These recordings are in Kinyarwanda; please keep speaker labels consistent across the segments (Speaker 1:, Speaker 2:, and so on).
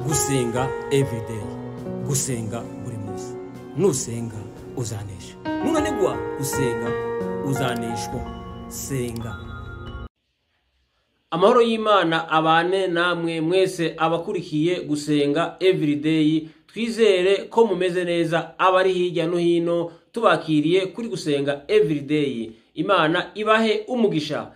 Speaker 1: gusenga everyday, gusenga buri munsi. Nusenga uzanesha, nunanigwa gusenga uzaneshwa. Senga. Amahoro y'Imana abane namwe mwese abakurikiye gusenga everyday. Twizere ko mumeze neza abari hirya no hino tubakiriye kuri gusenga everyday. Imana ibahe umugisha.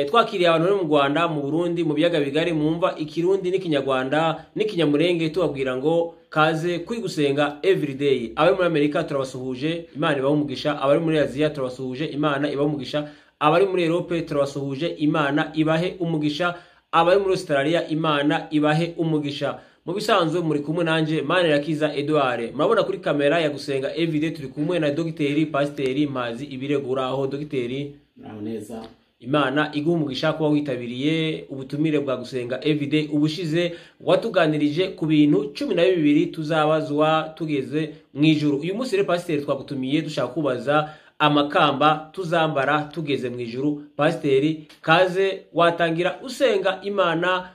Speaker 1: Twakiriye abantu bari mu Rwanda, mu Burundi, mu biyaga bigari, mwumva ikirundi n'ikinyarwanda n'ikinyamurenge, tubabwira ngo kaze kuri gusenga everyday. Abari muri Amerika turabasuhuje, Imana ibahe umugisha. Abari muri Aziya turabasuhuje, Imana ibahe umugisha. Abari muri Europe turabasuhuje, Imana ibahe umugisha. Abari muri Australia, Imana ibahe umugisha. Mu bisanzwe muri kumwe nanje Manirakiza Edouard. Murabona kuri kamera ya gusenga everyday turi kumwe na Dogiteri Pasiteri Mazi Ibiregura. Aho Dogiteri
Speaker 2: neza.
Speaker 1: Imana iguha umugisha kuba witabiriye ubutumire bwa gusenga everyday. Ubushize watuganirije ku bintu 12 tuzabazwa tugeze mu ijuru. Uyu munsi rero Pasiteri twagutumiye dushaka kubaza amakamba tuzambara tugeze mu ijuru. Pasiteri kaze watangira usenga Imana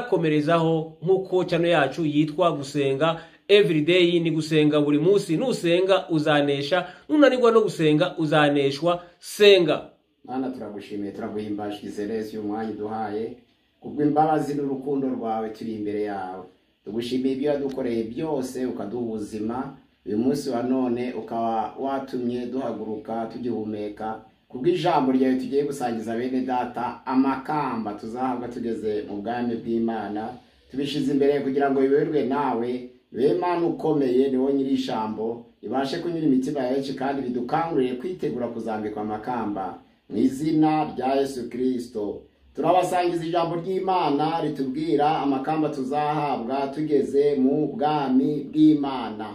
Speaker 1: unakomerezaho nkuko channel yacu yitwa gusenga everyday. Ni gusenga buri munsi, nusenga uzanesha, nunanirwa no gusenga uzaneshwa. Senga.
Speaker 2: Mana turagushimiye, turaguhimbashirize rero uyu mwanya duhaye kubw'imbabazi n'urukundo rwawe turi imbere yawe. Tugushimiye ibyo yadukoreye byose, ukaduha ubuzima uyu munsi wa none, ukaba watumye duhaguruka tugihumeka. Kubw'ijambo ryawe tugiye gusangiza bene data amakamba tuzahabwa tugeze mu bwami bw'Imana. Tubishize imbere kugira ngo biberwe nawe, we Mana ukomeye, niwo nyiri ijambo, ibashe kunyura imitima yacu kandi bidukangurire kwitegura kuzambikwa amakamba. Mu izina rya Yesu Kristo turabasangiza ijambo ry'Imana ritubwira amakamba tuzahabwa tugeze mu bwami bw'Imana.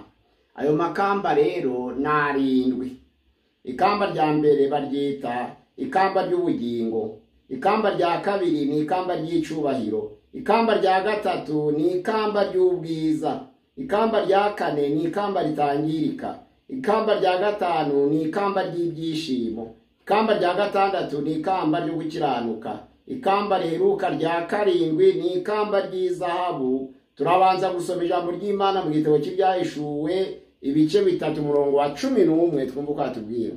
Speaker 2: Ayo makamba rero narindwi. Ikamba rya mbere baryita ikamba ry'ubugingo, ikamba rya kabiri ni ikamba ry'icubahiro, ikamba rya gatatu ni ikamba ry'ubwiza, ikamba rya kane ni ikamba ritangirika, ikamba rya gatanu ni ikamba ry'ibyishimo, ikamba rya gatandatu ni ikamba ryo gukiranuka, ikamba riheruka rya karindwi ni ikamba ry'izahabu. Turabanza gusoma ijambo ry'Imana mu gitabo cy'Ibyahishuwe ibice 3:11 twumva uko atubwira.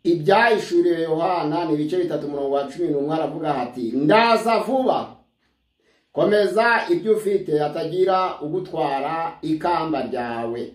Speaker 2: Ibyahishuriwe Yohana ni ibice 3:11 aravuga hati, ndaza vuba, komeza ibyo ufite hatagira ugutwara ikamba ryawe.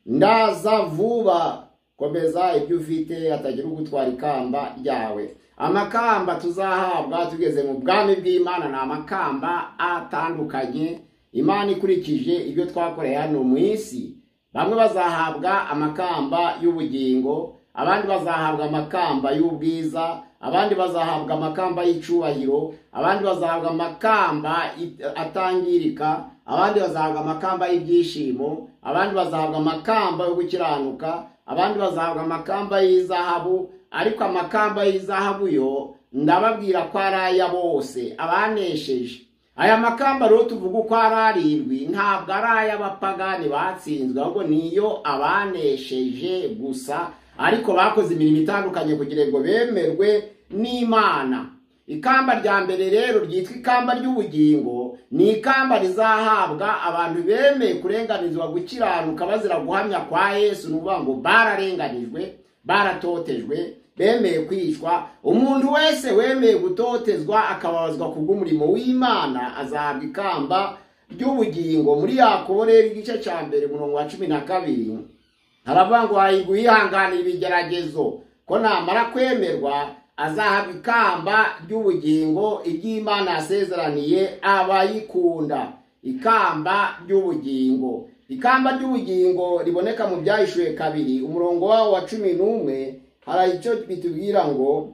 Speaker 2: Ndaza vuba, komeza ibyo ufite hatagira ugutwara ikamba ryawe. Amakamba tuzahabwa tugeze mu bwami bw'Imana na amakamba atandukanye, Imana ikurikije ibyo twakoreye hano mu isi. Bamwe bazahabwa amakamba y'ubugingo, abandi bazahabwa amakamba y'ubwiza, abandi bazahabwa amakamba y'icubahiro, abandi bazahabwa amakamba atangirika, abandi bazahabwa amakamba y'ibyishimo, abandi bazahabwa amakamba yo gukiranuka, abandi bazahabwa amakamba y'izahabu. Ariko amakamba y'izahabu yo ndababwira ko ari aya bose abanesheje. Aya makamba rero tuvuga ko ari arindwi, ntabwo ari ay'abapagani batsinzwe, ahubwo niyo abanesheje gusa, ariko bakoze imirimo itandukanye kugira ngo bemerwe n'Imana. Ikamba rya mbere rero ryitwa ikamba ry'ubugingo, ni ikamba rizahabwa abantu bemeye kurenganizwa gukiranuka bazira guhamya kwa Yesu. Nuvuga ngo bararenganijwe, baratotejwe, bemeye kwicwa. Umuntu wese wemeye gutotezwa akababazwa kubw'umurimo w'Imana azahabwa ikamba ry'ubugingo. Muri Yakobo rero igice cya mbere umurongo wa 12 haravuga ngo hahirwa uyihanganira ibigeragezo, ko namara kwemerwa azahabwa ikamba ry'ubugingo iry'Imana yasezeraniye abayikunda. Ikamba ry'ubugingo. Ikamba ry'ubugingo riboneka mu Byahishuwe 2 umurongo wa 11. Hari icyo bitubwira ngo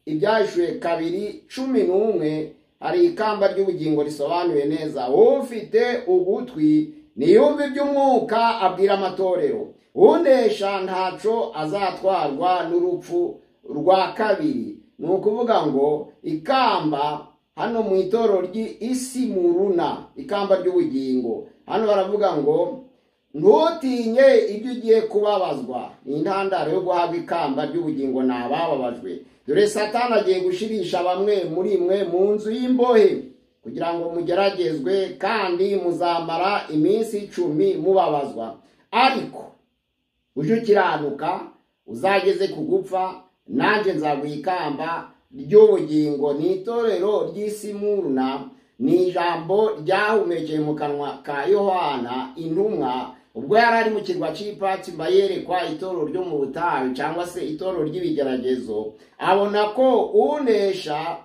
Speaker 2: Ibyahishuwe 2:11 hari ikamba ry'ubugingo risobanuye neza. Ufite ugutwi niyumve iby'umwuka abwira amatorero. Unesha ntaco azatwarwa n'urupfu rwa kabiri. Ni ukuvuga ngo ikamba hano mu itorero ry'isi muruna, ikamba ry'ubugingo, hano baravuga ngo ntutinye ibyo ugiye kubabazwa. Ni intandaro yo guhabwa ikamba ry'ubugingo n'abababajwe. Dore Satani agiye gushirisha bamwe muri mwe mu nzu y'imbohe kugira ngo mugeragezwe, kandi muzamara iminsi 10 mubabazwa. Ariko uje ukiranuka uzageze kugupfa, nanjye nzaguha ikamba ry'ubugingo. Ni itorero ry'Isimuruna, ni ijambo ryahumekeye mu kanwa ka Yohana intumwa ubwo yari ari mu kirwa cy'Ipatimo yerekwa itorero ryo mu butayu cyangwa se itorero ry'ibigeragezo. Abona ko unesha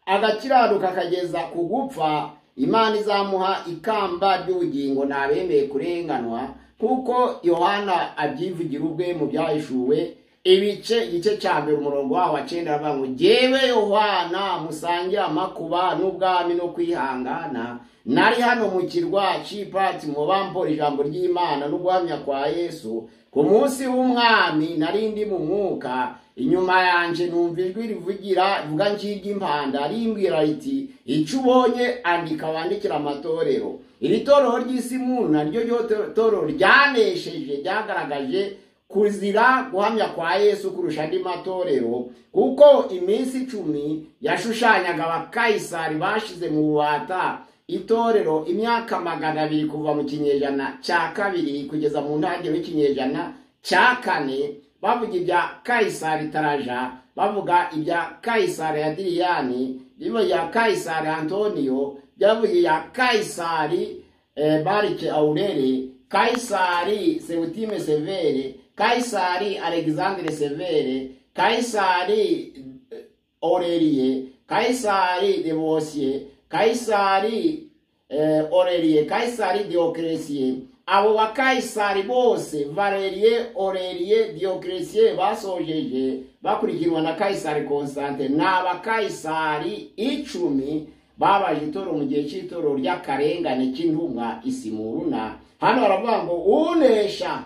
Speaker 2: agakiranuka akageza kugupfa, Imana izamuha ikamba ry'ubugingo nabemeye kurenganwa, kuko Yohana abyivugira ubwe mu byahishuwe igice cya 1 umurongo wa 9 aravuga ngo jyewe Yohana musangira amakuba n'ubwami no kwihangana, nari hano mu kirwa cy'Ipatimo bampora ijambo ry'Imana no guhamya kwa Yesu. Ku munsi w'umwami nari ndi mu mwuka, inyuma yanje numva ijwi rivugira ry'impanda rimbwira riti, icyo ubonye andika wandikira amatorero. Iri torero ry'Isimuruna ryo torero ryanesheje, ryagaragaje kuzira guhamya kwa Yesu kurusha andi matorero, kuko iminsi 10 yashushanyaga abakayisari bashize mu bubata itorero imyaka 200 kuva mu kinyejana cya 2 kugeza mu ntangiriro y'ikinyejana cya 4. Bavuga ibya Kaisari Taraja, bavuga ibya Kaisari Adriani, bivuga ibya Kaisari Antonio, bavuga ibya Kaisari Barike Aurere, Kaisari Septime Severe, Kaisari Alexandre Severe, Kaisari Aurelie, Kaisari Devosie, Kaisari Aurelie, Kaisari Diocletie. Abo bakaisari bose Valerie, Aurelie, Diocletie basojeje bakurikirwa na Kaisari Constante. N'abakaisari 10 babaje itoro mu gihe cy'itoro ry'akarengane cy'intumwa Isimuruna. Hano baravuga ngo unesha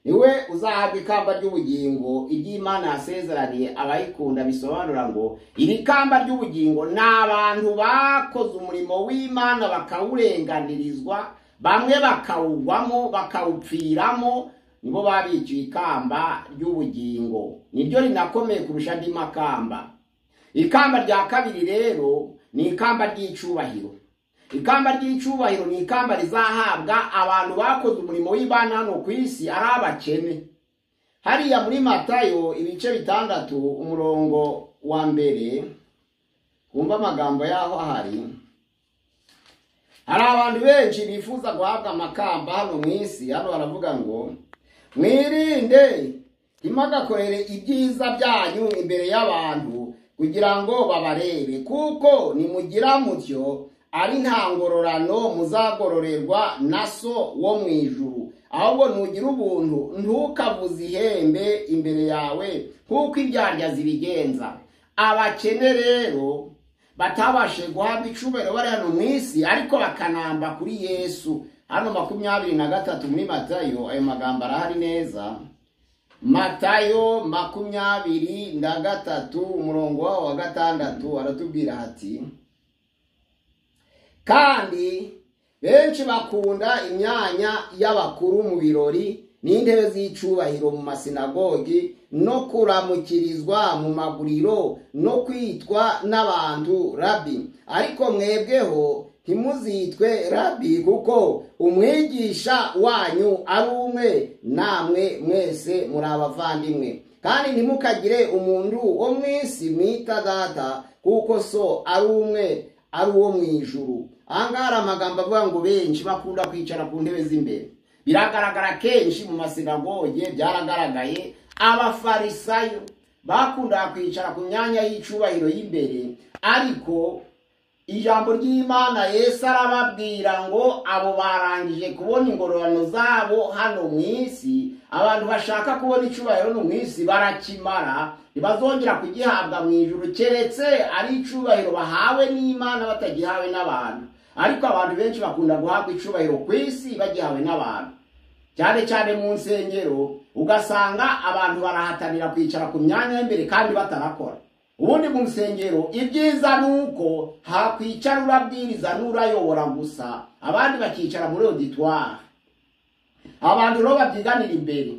Speaker 2: niwe uzahabwa ikamba ry'ubugingo iry'Imana yasezeraniye abayikunda. Bisobanura ngo iri kamba ry'ubugingo n'abantu bakoze umurimo w'Imana bakawurenganirizwa, bamwe bakawugwamo bakawupfiramo, nibo babikiye ikamba ry'ubugingo. Niryo rinakomeye kurusha andi makamba. Ikamba rya kabiri rero ni ikamba ry'icubahiro. Ikamba ry'icubahiro ni ikamba rizahabwa abantu bakoze umurimo w'Imana hano ku isi ari abakene. Hariya muri Matayo ibice 6 umurongo wa 1 kumva amagambo yaho hari abantu benshi bifuza guhabwa amakamba hano mu isi. Hano baravuga ngo mwirinde imagakorere ibyiza byanyu imbere y'abantu kugira ngo babarebe, kuko nimugira mutyo ari nta ngororano muzagororerwa na so wo mu ijuru. Ahubwo nugira ubuntu ntukavuze ihembe imbere yawe kuko ibyarya zibigenza. Abakene rero batabashe guhabwa icubahiro bari hano mu isi, ariko bakanamba kuri Yesu. Hano 23 muri Matayo, ayo magambo arahari neza. Matayo 23 umurongo wa 6 aratubwira hati, kandi benshi bakunda imyanya y'abakuru mu birori n'intebe z'icubahiro mu masinagogi no kuramukirizwa mu maguriro no kwitwa n'abantu rabi. Ariko mwebweho ntimuzitwe rabi, kuko umwigisha wanyu ari umwe, namwe mwese muri abavandimwe. Kandi ntimukagire umuntu wo mu isi mwita data, kuko so ari umwe, ari uwo mu ijuru. Angara amagambo avuga ngo benshi bakunda kwicara ku ntebe z'imbere. Biragaragara kenshi mu masinagoge, byaragaragaye abafarisayo bakunda kwicara ku myanya y'icubahiro y'imbere. Ariko ijambo ry'Imana Yesu arababwira ngo abo barangije kubona ingororano zabo hano mu isi. Abantu bashaka kubona icubahiro no mu isi barakimara, ntibazongera kugihabwa mu ijuru keretse ari icubahiro bahawe n'Imana batagihawe n'abantu. Ariko abantu benshi bakunda guhabwa icubahiro ku isi bagihawe n'abantu, cyane cyane mu nsengero. Ugasanga abantu barahatanira kwicara ku myanya y'imbere kandi batarakora. Ubundi mu nsengero ibyiza nuko hakwicara urabwiriza n'urayobora gusa, abandi bakicara muri auditoire. Abantu rero babyiganira imbere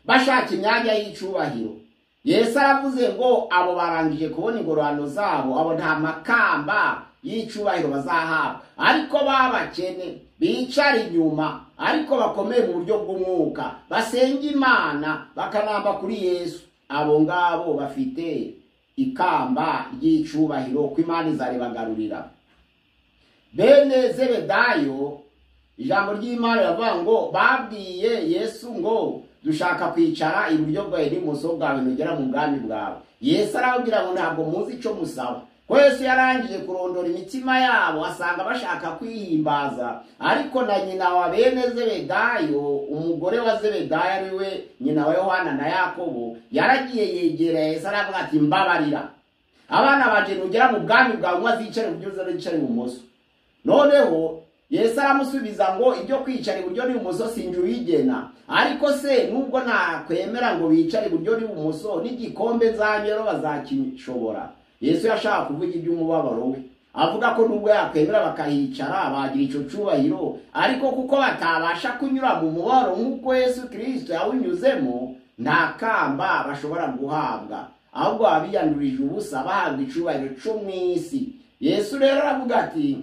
Speaker 2: bashaka imyanya y'icubahiro. Yesu aravuze ngo abo barangije kubona ingororano zabo, abo nta makamba y'icubahiro bazahabwa. Ariko babakene bicara inyuma ariko bakomeye mu buryo bw'umwuka, basenga Imana bakanamba kuri Yesu, abo ngabo bafite ikamba ry'icubahiro ko Imana izaribagarurira. Bene Zebedayo, ijambo ry'Imana riravuga ngo babwiye Yesu ngo dushaka kwicara iburyo bwawe n'ibumoso bwawe nugera mu bwami bwawe. Yesu arababwira ngo ntabwo muzi ico musaba. Ko Yesu yarangije kurondora imitima yabo asanga bashaka kwihimbaza, ariko na nyina wa bene Zebedayo, umugore wa Zebedayo ari we nyina wa Yohana na Yakobo, yaragiye yegera Yesu aravuga ati mbabarira, abana banje nugera mu bwami bwawe mwazicare iburyo n'icare ibumoso. Noneho Yesu aramusubiza ngo ibyo kwicara iburyo n'ibumoso sinje uyigena, ariko se nubwo nakwemera ngo bicare iburyo n'ibumoso n'igikombe nzanyero bazakishobora. Yesu yashaka kuvuga iby'umubabaro we, avuga ko nubwo yakwemera bakahicara bagira ico cubahiro, ariko kuko batabasha kunyura mu mubabaro nk'uko Yesu Kristo yawunyuzemo, nta kamba bashobora guhabwa, ahubwo abiyandurije ubusa bahabwa icubahiro co mw'isi. Yesu rero aravuga ati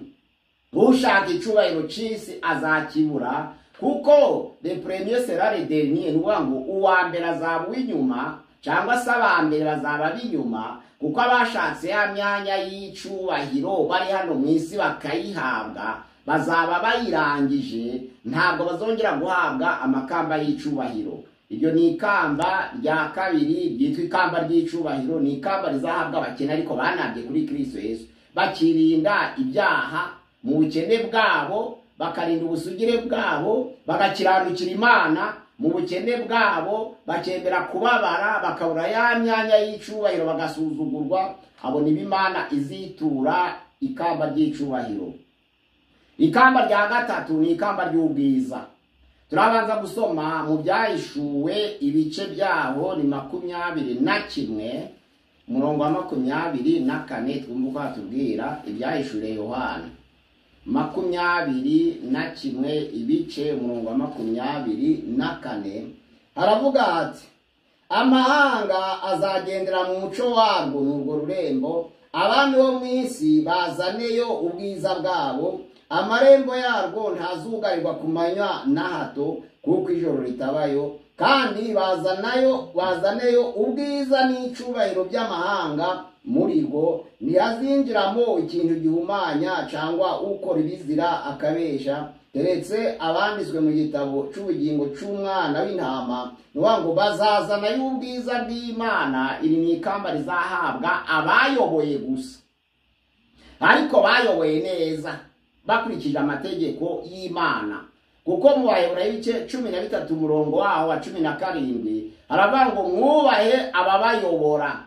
Speaker 2: ushaka icubahiro c'isi azakibura, kuko le premier sera le dernier, nuvuga ngo uwa mbere azaba uw'inyuma cyangwa se abambere bazaba b'inyuma, kuko abashatse ya myanya y'icubahiro bari hano mw'isi bakayihabwa bazaba bayirangije, ntabwo bazongera guhabwa amakamba y'icubahiro. Iryo ni ikamba rya kabiri ryitwa ikamba ry'icubahiro, ni ikamba rizahabwa abakene ariko banabye kuri Kristo Yesu, bakirinda ibyaha mu bukene bwabo, bakarinda ubusugire bwabo, bagakiranukira Imana mu bukene bwabo, bakemera kubabara, bakabura ya myanya y'icubahiro, bagasuzugurwa. Abo ni Imana izitura ikamba ry'icubahiro. Ikamba rya gatatu ni ikamba ry'ubwiza. Turabanza gusoma mu Byahishuwe ibice byaho ni 21 umurongo wa 24 twumva uko hatubwira Ibyahishuwe Yohana 21 ibice umurongo wa 24, haravuga ati amahanga azagendera mu muco warwo n'urwo rurembo, abami bo mw'isi bazaneyo ubwiza bwabo, amarembo yarwo ntazugarirwa ku manywa na hato kuko ijoro ritabayo, kandi bazaneyo ubwiza n'icubahiro by'amahanga muri rwo, ntihazinjiramo ikintu gihumanya cyangwa ukora ibizira akabesha, teretse abanditswe mu gitabo c'ubugingo c'umwana w'intama. Nuvuga ngo bazazanayo ubwiza bw'Imana. Iri ni ikamba rizahabwa abayoboye gusa, ariko bayoboye neza bakurikije amategeko y'Imana, kuko mu Baheburayo ibice 13 umurongo waho wa 17 haravuga ngo mwubahe ababayobora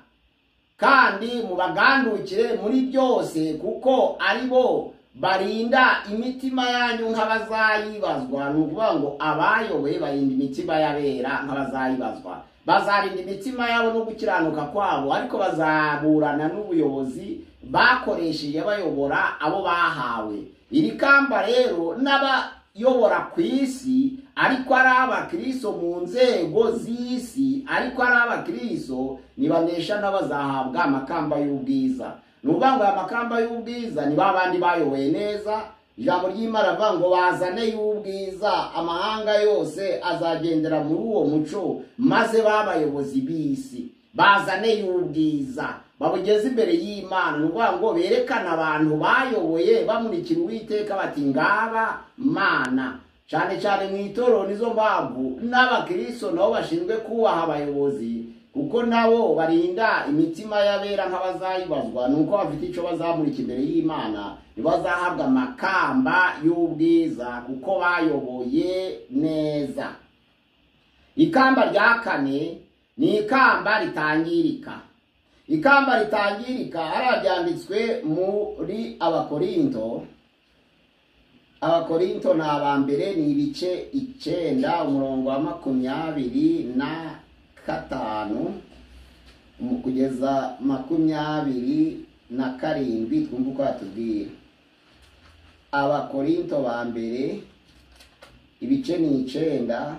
Speaker 2: kandi mubagandukire muri byose, kuko ari bo barinda imitima yanyu nk'abazayibazwa. Ni ukuvuga ngo abayoboye barinda imitima y'abera nk'abazayibazwa, bazarinda imitima yabo no gukiranuka kwabo, ariko bazaburana n'ubuyobozi bakoresheje bayobora abo bahawe. Iri kamba rero n'abayobora ku isi, ariko ari abakristo mu nzego z'isi, ariko ari abakristo nibanesha n'abazahabwa amakamba y'ubwiza. Nuvuga ngo amakamba y'ubwiza ni babandi bayoboye neza. Ijambo ry'Imana rivuga ngo bazane y'ubwiza, amahanga yose azagendera muri uwo muco, maze babayobozi b'isi bazane y'ubwiza babugeze imbere y'Imana. Nuvuga ngo berekana abantu bayoboye bamurikira Uwiteka bati ngaba Mana. Cyane cyane mu itorero nizo mpamvu n'abakristo nabo bashinzwe kubaha abayobozi, kuko nabo barinda imitima y'abera nk'abazayibazwa, nuko bafite ico bazamurika imbere y'Imana, bazahabwa amakamba y'ubwiza kuko bayoboye neza. Ikamba rya kane ni ikamba ritangirika. Ikamba ritangirika harabyanditswe muri Abakorinto. Abakorinto na abambere ni ibice 9 umurongo wa 25 kugeza 27 twumva uko hatubwira. Abakorinto ba mbere ibice ni 9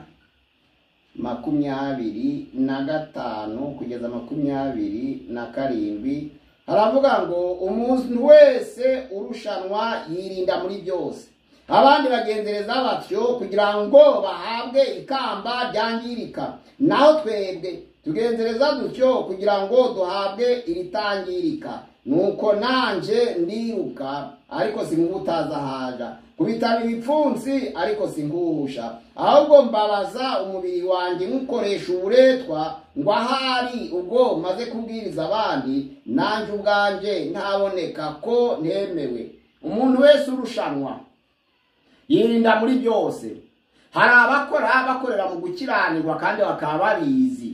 Speaker 2: 25 kugeza 27 haravuga ngo umuntu wese urushanwa yirinda muri byose, abandi bagenzereza batyo kugira ngo bahabwe ikamba ryangirika, naho twebwe tugenzereza dutyo kugira ngo duhabwe iritangirika. Nuko nanje ndiruka ariko sinkutazahaja, kubitana ibipfunsi ariko sinkuhusha, ahubwo mbabaza umubiri wanjye nkukoresha uburetwa, ngo ahari ubwo maze kubwiriza abandi nanje ubwanje ntaboneka ko ntemewe. Umuntu wese urushanwa yirinda muri byose. Hari bakorera mu gukiranirwa kandi bakaba babizi,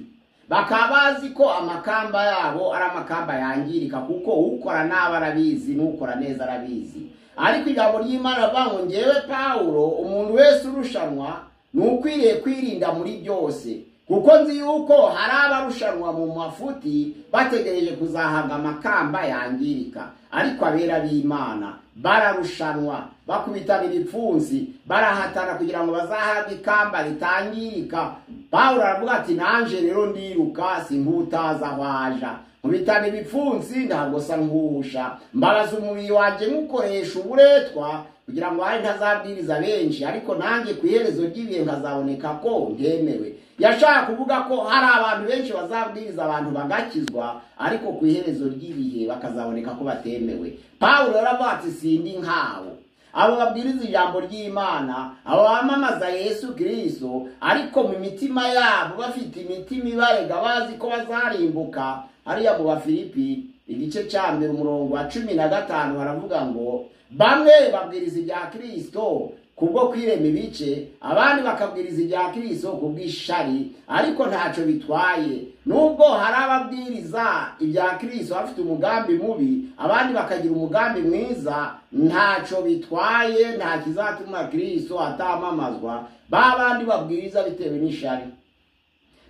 Speaker 2: bakaba bazi ko amakamba yabo ari amakamba yangirika, kuko ukora nabi arabizi n'ukora neza arabizi. Ariko ijambo ry'Imana rivuga ngo njyewe Pawulo, umuntu wese urushanwa nukwiriye kwirinda muri byose, kuko nzi yuko hari abarushanwa mu mafuti bategereje kuzahabwa amakamba yangirika. Ariko abera b'Imana bararushanwa, bakubitana ibipfunsi, barahatana kugira ngo bazahabwe ikamba ritangirika. Pawulo aravuga ati nanje rero ndiruka sinkutazahaja, nkubitana ibipfunsi ntabwo sa nkuhusha, mbabaza umubiri wanjye nkukoresha uburetwa kugira ngo hari ntazabwiriza benshi, ariko nanjye ku iherezo ry'ibihe nkazaboneka ko ntemewe. Yashaka kuvuga ko hari abantu benshi bazabwiriza abantu bagakizwa, ariko ku iherezo ry'ibihe bakazaboneka ko batemewe. Pawulo aravuga ati sindi nkawo abo babwiriza ijambo ry'Imana, abo bamamaza Yesu Kristo, ariko mu mitima yabo bafite imitima ibarega, bazi ko bazarimbuka. Hariya mu Bafilipi igice cya 1 umurongo wa 15 baravuga ngo bamwe babwiriza ibya Kristo kubwo kwirema ibice, abandi bakabwiriza ibya Kristo kubw'ishari, ariko ntacyo bitwaye. Nubwo hari ababwiriza ibya Kristo bafite umugambi mubi, abandi bakagira umugambi mwiza, ntacyo bitwaye, nta kizatuma Kristo atamamazwa. Babandi babwiriza bitewe n'ishari,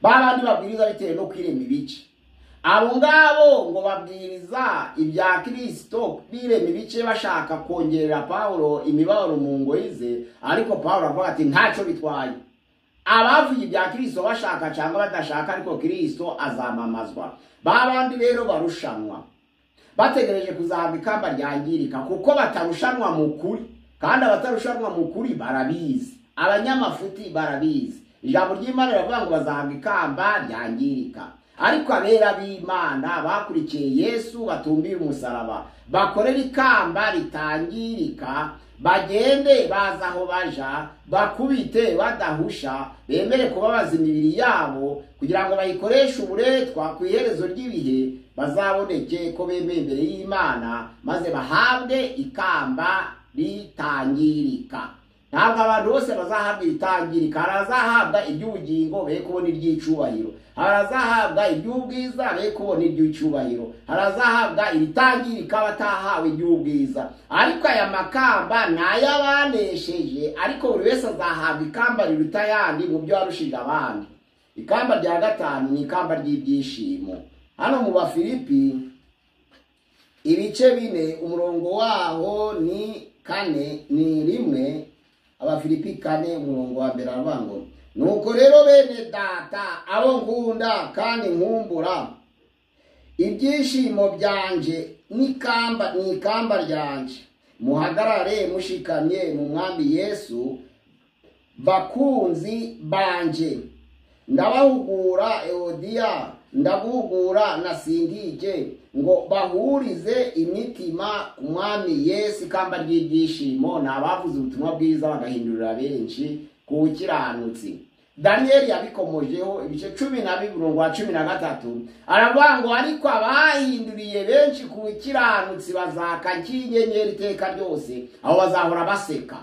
Speaker 2: babandi babwiriza bitewe no kwirema ibice, abo ngabo ngo babwiriza ibya Kristo birema ibice bashaka kongerera Pawulo imibabaro mu ngoyi ze, ariko Pawulo avuga ati ntacyo bitwaye. Abavuye ibya Kristo bashaka cyangwa badashaka, ariko Kristo azamamazwa. Babandi rero barushanwa bategereje kuzahabwa ikamba ryangirika, kuko batarushanwa mu kuri, kandi abatarushanwa mu kuri barabizi, abanyamafuti barabizi. Ijambo ry'Imana riravuga ngo bazahabwa ikamba ryangirika. Ariko abera b'Imana bakurikiye Yesu, batumbiye umusaraba, bakorera ikamba ritangirika, bagende baza aho baja, bakubite badahusha, bemere kubabaza imibiri yabo kugira ngo bayikoreshe uburetwa, ku iherezo ry'ibihe bazaboneke ko bemeye imbere y'Imana, maze bahabwe ikamba ritangirika. Ntabwo abantu bose bazahabwa iritangirika. Harazahabwa iby'ubugingo be kubona iry'icubahiro, harazahabwa iby'ubwiza be kubona iry'icubahiro, harazahabwa iritangirika batahawe iby'ubwiza. Ariko aya makamba ni ay'abanesheje, ariko buri wese azahabwa ikamba riruta ayandi mu byo yarushije abandi. Ikamba rya 5 ni ikamba ry'ibyishimo. Hano mu Bafilipi ibice 4 umurongo waho ni 4 ni 1. Abafilipi 4 umurongo wa 1 aravuga ngo nuko rero bene data abo nkunda kandi nkumbura, ibyishimo byanje n'ikamba ryanje, muhagarare mushikamye mu mwami Yesu. Bakunzi banje, ndabahugura Euodiya, ndaguhugura na Sindike, ngo bahurize imitima ku mwami Yesu. Ikamba ry'ibyishimo ni abavuze ubutumwa bwiza bagahindurira benshi ku bukiranutsi. Daniel yabikomojeho ibice 12 umurongo wa 13 aravuga ngo ariko abahinduriye benshi ku bukiranutsi bazaka nk'inyenyeri iteka ryose, aho bazahora baseka.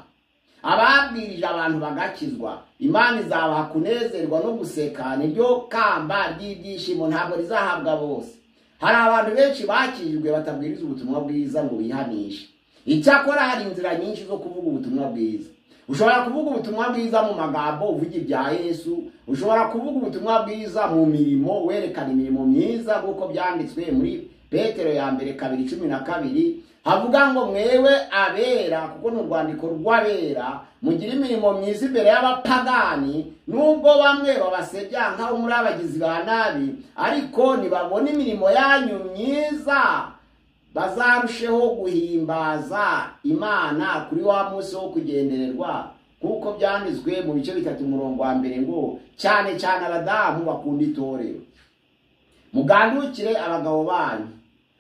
Speaker 2: Ababwirije abantu bagakizwa, Imana izabaha kunezerwa no guseka, niryo kamba ry'ibyishimo, ntabwo rizahabwa bose. Hari abantu benshi bakijwe batabwiriza ubutumwa bwiza ngo bihanishe. Icyakora hari inzira nyinshi zo kuvuga ubutumwa bwiza. Ushobora kuvuga ubutumwa bwiza mu magambo uvuga ibya Yesu, ushobora kuvuga ubutumwa bwiza mu mirimo, werekana imirimo myiza nk'uko byanditswe muri Petero ya 2:12 havuga ngo mwewe abera, kuko ni urwandiko rw'abera, mugira imirimo myiza imbere y'abapagani, nubwo bamwe babasebya nk'aho muri abagizi ba nabi, ariko nibabona imirimo yanyu myiza bazarusheho guhimbaza Imana kuri wa munsi wo kugendererwa, kuko byanditswe mu bice 3:1 ngo cyane cyane abadamu bakunda itorero. Mugandukire abagabo banyu.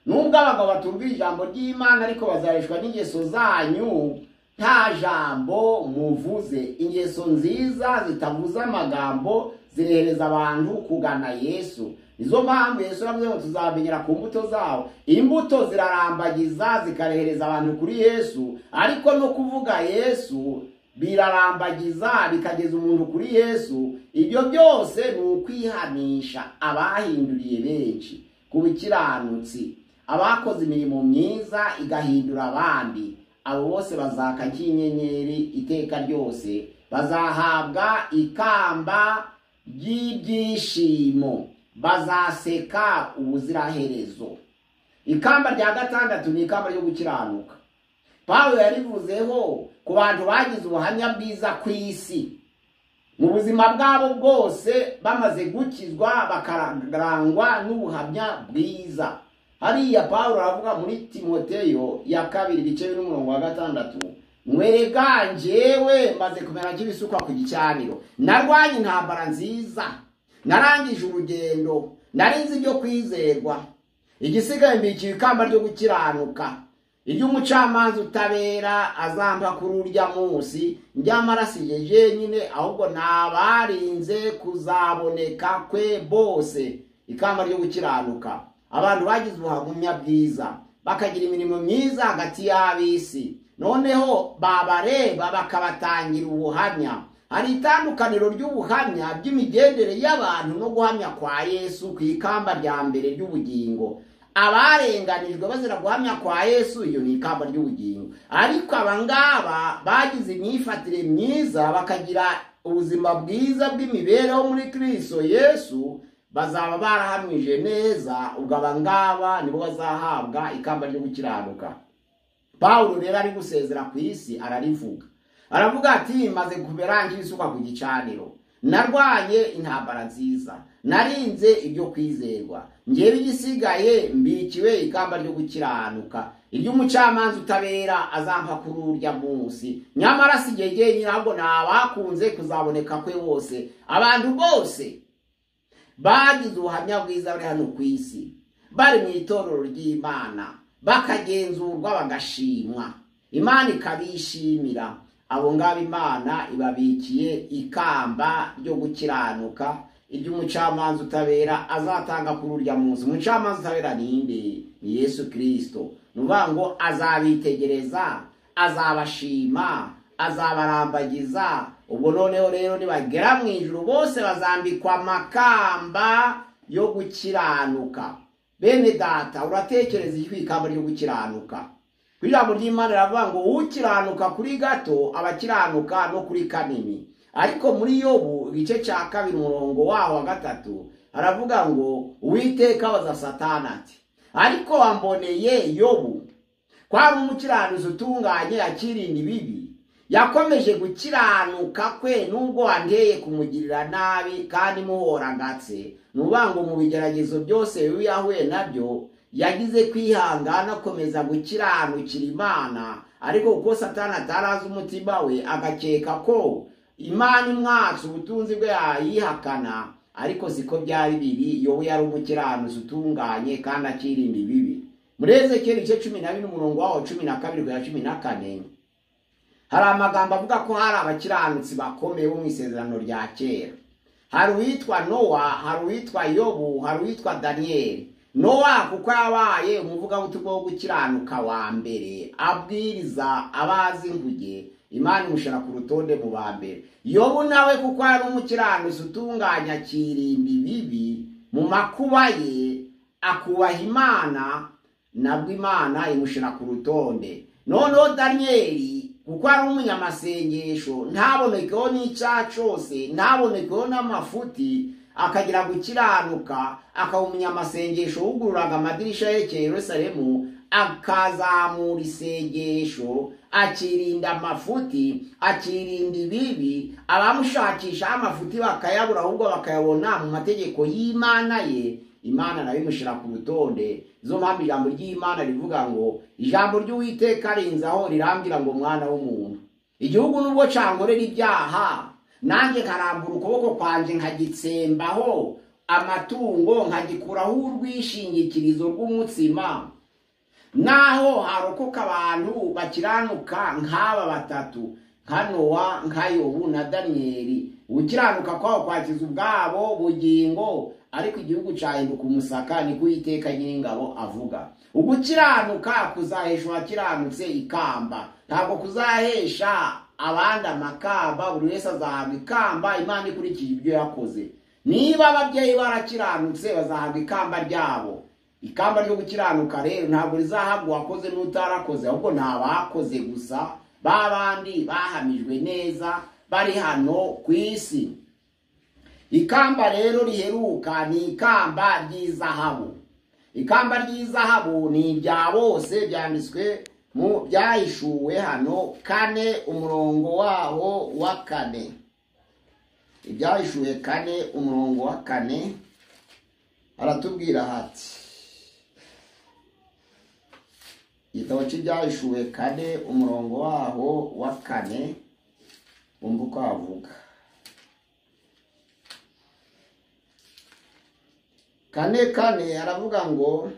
Speaker 2: Nubwo abagabo batumvira ijambo ry'Imana ariko bazareshwa n'ingeso zanyu nta jambo muvuze. Ingeso nziza zitavuze amagambo zirehereza abantu kugana Yesu. Nizo mpamvu Yesu yavuze ngo tuzamenyera ku mbuto zabo. Imbuto zirarambagiza zikarehereza abantu kuri Yesu, ariko no kuvuga Yesu birarambagiza bikageza umuntu kuri Yesu. Ibyo byose ni ukwihanisha abahinduriye benshi ku bikiranutsi, abakoze imirimo myiza igahindura abandi. Abo bose bazaka nk'inyenyeri iteka ryose, bazahabwa ikamba ry'ibyishimo, bazaseka ubuziraherezo. Ikamba rya gatandatu ni ikamba ryo gukiranuka. Pawulo yarivuzeho ku bantu bagize ubuhamya bwiza ku isi mu buzima bwabo bwose, bamaze gukizwa bakarangwa n'ubuhamya bwiza. Hariya Pawulo aravuga muri Timoteyo ya 2:6, mwerega njyewe maze kumera nk'ibisukwa ku gicaniro, narwanye intambara nziza, narangije urugendo, narinzi ibyo kwizerwa, igisigaye mbikiye ikamba ryo gukiranuka, iry'umucamanza utabera azampa kuri urya munsi. Nyamara sijeje nyine, ahubwo nabarinze kuzaboneka kwe bose. Ikamba ryo gukiranuka, abantu bagize ubuhamya bwiza bakagira imirimo myiza hagati y'abisi, noneho babareba bakabatangira ubuhamya. Hari itandukaniro ry'ubuhamya by'imigendere y'abantu no guhamya kwa Yesu ku ikamba rya mbere ry'ubugingo. Abarenganijwe bazira guhamya kwa Yesu, iyo ni ikamba ry'ubugingo. Ariko abangaba bagize imyifatire myiza bakagira ubuzima bwiza bw'imibereho muri Kristo Yesu, bazaba barahamije neza. Ubwo abangaba nibo bazahabwa ikamba ryo gukiranuka. Pawulo rero ari gusezera ku isi ararivuga, aravuga ati maze kumera nk'ibisukwa ku gicaniro, narwanye intambara nziza, narinze ibyo kwizerwa, njyewe igisigaye mbikiwe ikamba ryo gukiranuka, iry'umucamanza utabera azampa kuri urya munsi. Nyamara sijeje nyirabwo nabakunze kuzaboneka kwe bose. Abantu bose bagize ubuhamya bwiza bari hano ku isi, bari mu itorero ry'Imana, bakagenzurwa bagashimwa, Imana ikabishimira. Abo ngabo Imana ibabikiye ikamba ryo gukiranuka, iry'umucamanza utabera azatanga kuri urya munsi. Umucamanza utabera ninde? Ni Yesu Kristo. Nuvuga ngo azabitegereza, azabashima, azabarambagiza. Ubwo noneho rero nibagera mu ijuru bose bazambikwa amakamba yo gukiranuka. Bene data, uratekereza iki ikamba ryo gukiranuka? Ijambo ry'Imana riravuga ngo ukiranuka kuri gato abakiranuka no kuri kanini. Ariko muri Yobu igice cya 2:3 aravuga ngo Uwiteka abaza Satani ati, ariko wamboneye Yobu ko ari umukiranuzi utunganye akirinda ibibi, yakomeje gukiranuka kwe nubwo wanteye kumugirira nabi kandi muhora gatse. Nuvuga ngo mu bigeragezo byose bibi yahuye nabyo yagize kwihangana akomeza gukiranukira Imana. Ariko kuko Satani atarazi umutima we agakeka ko Imana imwatse ubutunzi bwe yayihakana, ariko siko byari biri. Yobu yari umukiranuzi utunganye kandi akirinda ibibi. Muri Ezekiyeli 12:12-14 hari amagambo avuga ko hari abakiranutsi bakomeye bo mu isezerano rya kera. Hari uwitwa Nowa, hari uwitwa Yobu, hari uwitwa Daniyeli. Nowa kuko yabaye umuvugabutumwa wo gukiranuka wa mbere, abwiriza abazi inguge, Imana imushira ku rutonde mu ba mbere. Yobu nawe kuko yari umukiranuzi utunganya akirinda ibibi, mu makuba ye akubaha Imana, nabwo Imana imushira ku rutonde. Noneho Daniyeli kuko ari umunyamasengesho, ntabonekeho n'icyaha cyose, ntabonekeho n'amafuti, akagira gukiranuka, akaba umunyamasengesho wugururaga amadirisha yerekeye Yerusalemu, akazamura isengesho, akirinda amafuti, akirinda ibibi. Abamushakisha amafuti bakayabura, ahubwo bakayabona mu mategeko y'Imana ye. imana nayo imushyira ku rutonde. Izo mpamvu ijambo ry'Imana rivuga ngo ijambo ry'Uwiteka rinzaho rirambwira ngo mwana w'umuntu, igihugu nubwo cankorera ibyaha nanjye nkarambura ukuboko kwanje nkagitsembaho amatungo nkagikuraho urwishingikirizo rw'umutsima, naho harokoka abantu bakiranuka nk'aba batatu, nka Nowa, nka Yobu na Daniyeli, ukiranuka kwaho kwakiza ubwabo bugingo, ariko igihugu cahinduka umusaka, niko Uwiteka Nyiringabo avuga. Ugukiranuka kuzahesha uwakiranutse ikamba, ntabwo kuzahesha abandi amakamba. Buri wese azahabwa ikamba Imana ikurikije ibyo yakoze. Niba ababyeyi barakiranutse bazahabwa ikamba ryabo. Ikamba ryo gukiranuka rero ntabwo rizahabwa uwakoze n'utarakoze, ahubwo ntabakoze gusa, babandi bahamijwe neza bari hano ku isi. Ikamba rero riheruka ni ikamba ry'izahabu. Ikamba ry'izahabu ni ibya bose, byanditswe mu byahishuwe hano 4 umurongo waho wa 4. Ibyahishuwe 4 umurongo wa 4 aratubwira hati, igitabo cy'ibyahishuwe 4 umurongo waho wa 4 umva uko avuga. 4:4 aravuga ngo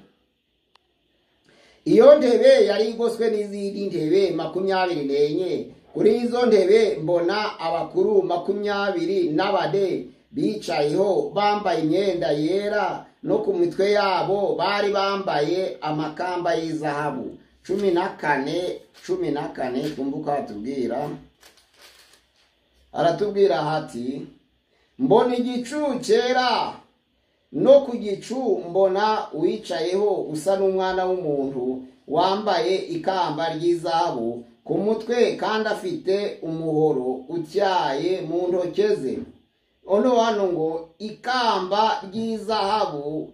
Speaker 2: iyo ntebe yari igoswe n'izindi ntebe 24, kuri izo ntebe mbona abakuru 20 n'abade bicayeho bambaye imyenda yera, no ku mitwe yabo bari bambaye amakamba y'izahabu. 14 kumbuka atubwira, aratubwira hati, mbona igicu cyera, no ku gicu mbona uwicayeho usa n'umwana w'umuntu, wambaye ikamba ry'izahabu ku mutwe, kandi afite umuhoro utyaye mu ntoke ze. Ono hano ngo ikamba ry'izahabu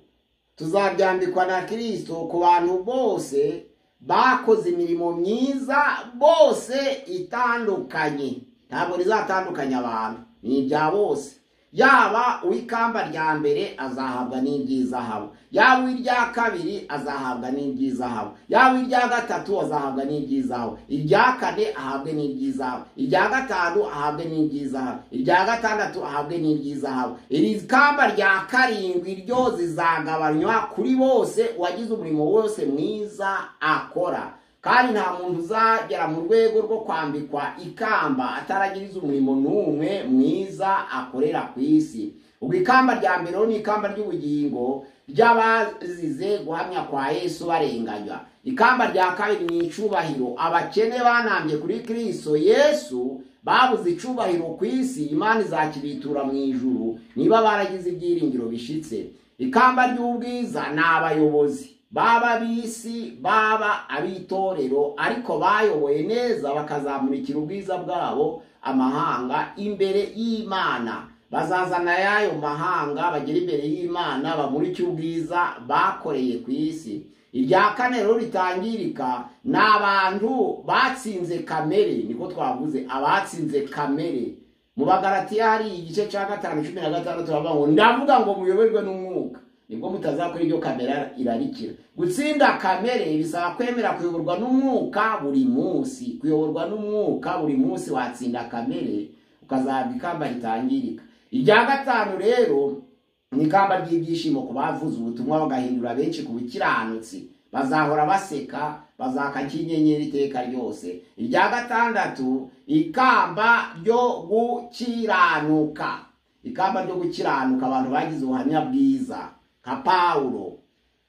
Speaker 2: tuzaryambikwa na Kristo ku bantu bose bakoze imirimo myiza bose itandukanye. Ntabwo rizatandukanya abantu, ni ibya bose. Yaba uw'ikamba rya mbere azahabwa n'iry'izahabu, yaba uw'irya kabiri azahabwa n'iry'izahabu, yaba uw'irya gatatu azahabwa n'iry'izahabu, irya kane ahabwe n'iry'izahabu, irya gatanu ahabwe n'iry'izahabu, irya gatandatu ahabwe n'iry'izahabu. Iri kamba rya karindwi ryo zizagabanywa kuri bose uwagize umurimo wose mwiza akora. Kandi nta muntu uzagera mu rwego rwo kwambikwa ikamba ataragiriza umurimo n'umwe mwiza akorera ku isi. Ubwo ikamba rya mbere ni ikamba ry'ubugingo ry'abazize guhamya kwa Yesu barenganya. Ikamba rya kabiri ni icubahiro, abakene banambye kuri Kristo Yesu babuze icubahiro ku isi, Imana izakibitura mu ijuru niba baragize ibyiringiro bishitse. Ikamba ry'ubwiza ni abayobozi, baba bisi baba abitorero, ariko bayoboye neza bakazamurikira ubwiza bwabo amahanga imbere y'Imana. Bazazana yayo mahanga bagera imbere y'Imana bamurikira ubwiza bakoreye ku isi. Irya kane rero ritangirika n'abantu batsinze kamere, niko twavuze abatsinze kamere. Mu Bagalatiya hari igice cya 5:16 bavuga ngo ndavuga ngo muyoborwe n'umwuka, nibwo mutazakora ibyo kamera irarikira. Gutsinda kamere bisaba kwemera kuyoborwa n'umwuka buri munsi. Kuyoborwa n'umwuka buri munsi watsinda kamere ukazahabwa ikamba ritangirika. Irya gatanu rero ni ikamba ry'ibyishimo ku bavuze ubutumwa bagahindura benshi ku bukiranutsi. Bazahora baseka, bazakaka inyenyeri iteka ryose. Irya gatandatu ikamba ryo gukiranuka. Ikamba ryo gukiranuka abantu bagize ubuhamya bwiza nka Paulo.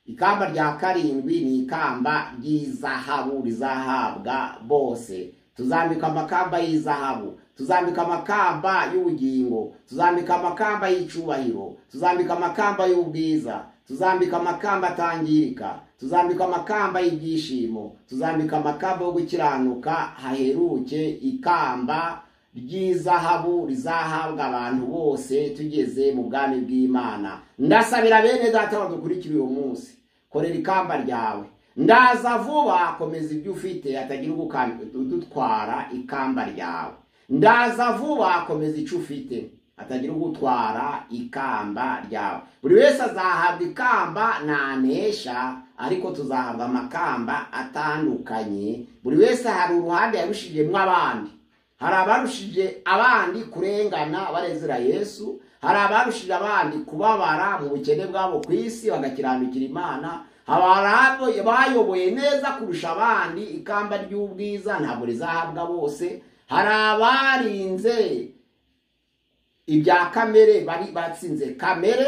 Speaker 2: Ikamba rya karindwi ni ikamba ry'izahabu rizahabwa bose. Tuzambika amakamba y'izahabu, tuzambika amakamba y'ubugingo, tuzambika amakamba y'icubahiro, tuzambika amakamba y'ubwiza, tuzambika amakamba atangirika, tuzambika amakamba y'ibyishimo, tuzambika amakamba yo gukiranuka haheruke. Ikamba ry'izahabu rizahabwa abantu bose tugeze mu bwami bw'Imana. Ndasabira bene data badukurikira uyu munsi, korera ikamba ryawe. Ndaza vuba, komeza ibyo ufite atagira udutwara ikamba ryawe. Ndaza vuba, komeza icyo ufite. atagira ugutwara ikamba ryawe. Buri wese azahabwa ikamba nanesha, ariko tuzahabwa amakamba atandukanye. Buri wese hari uruhande yarushijemwo abandi. Hari abarushije abandi kurengana barezera Yesu, hari abarushije abandi kubabara mu bukene bwabo ku isi bagakiranukira Imana, abarabo bayoboye neza kurusha abandi ikamba ry'ubwiza ntabwo rizahabwa bose. Hari abarinze ibya kamere, bari batsinze kamere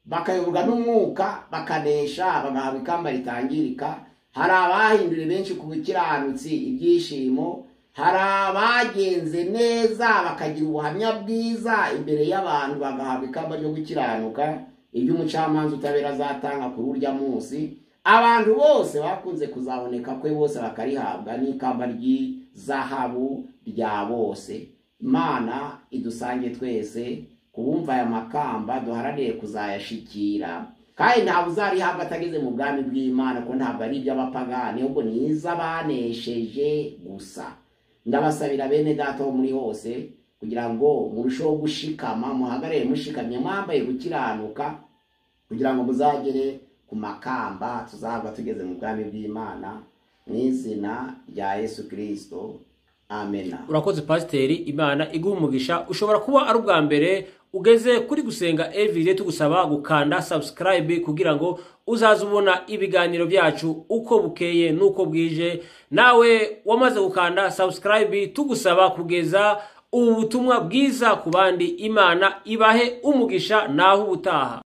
Speaker 2: bakayoborwa n'umwuka bakanesha bagahabwa ikamba ritangirika. Hari abahindura benshi ku bukiranutsi ibyishimo. Hari abagenze neza bakagira ubuhamya bwiza imbere y'abantu bagahabwa ikamba ryo gukiranuka, iby'umucamanza utabera azatanga kuri urya munsi. Abantu bose bakunze kuzaboneka kwe bose bakarihabwa n'ikamba ry'izahabu rya bose. Imana idusange twese kubumva aya makamba duharanire kuzayashikira, kandi ntabwo uzarihabwa atageze mu bwami bw'Imana, ko ntabwo ari iby'abapagani ahubwo ni iz'abanesheje gusa. Ndabasabira bene data muri hose kugira ngo murusheho gushikama, muhagarare mushikamye mwambaye gukiranuka, kugira ngo muzagere ku makamba tuzahabwa tugeze mu bwami bw'Imana, mu izina rya Yesu Kristo. Amen.
Speaker 1: Urakoze pasiteri, Imana iguha umugisha. Ushobora kuba ari ubwa mbere ugeze kuri Gusenga Everyday, tugusaba gukanda subscribe kugira ngo uzaze ubona ibiganiro byacu uko bukeye nuko bwije. Nawe wamaze gukanda subscribe, tugusaba kugeza ubutumwa bwiza ku bandi. Imana ibahe umugisha naho ubutaha.